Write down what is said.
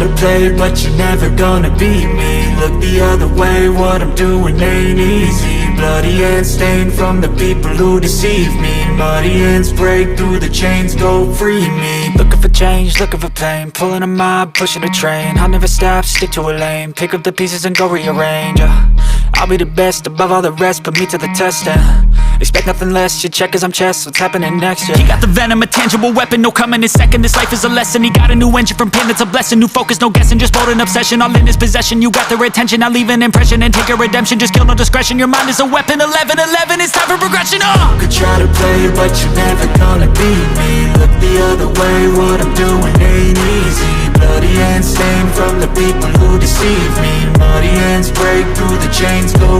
to play, but you're never gonna beat me. Look the other way, what I'm doing ain't easy. Bloody hands stained from the people who deceive me. Muddy hands break through the chains, go free me. Looking for change, looking for pain, pulling a mob, pushing a train. I'll never stop, stick to a lane, pick up the pieces and go rearrange. I'll be the best above all the rest, put me to the test and expect nothing less, your check is I'm chess, what's happening next, yeah. He got the venom, a tangible weapon, no coming in second. This life is a lesson, he got a new engine from pain, it's a blessing. New focus, no guessing, just bold and obsession. All in his possession, you got their attention. I'll leave an impression and take your redemption. Just kill, no discretion, your mind is a weapon. 11-11, it's time for progression, You could try to play, but you're never gonna beat me. Look the other way, what I'm doing ain't easy. Bloody hands stained from the people who deceive me. Muddy hands break through the chains, go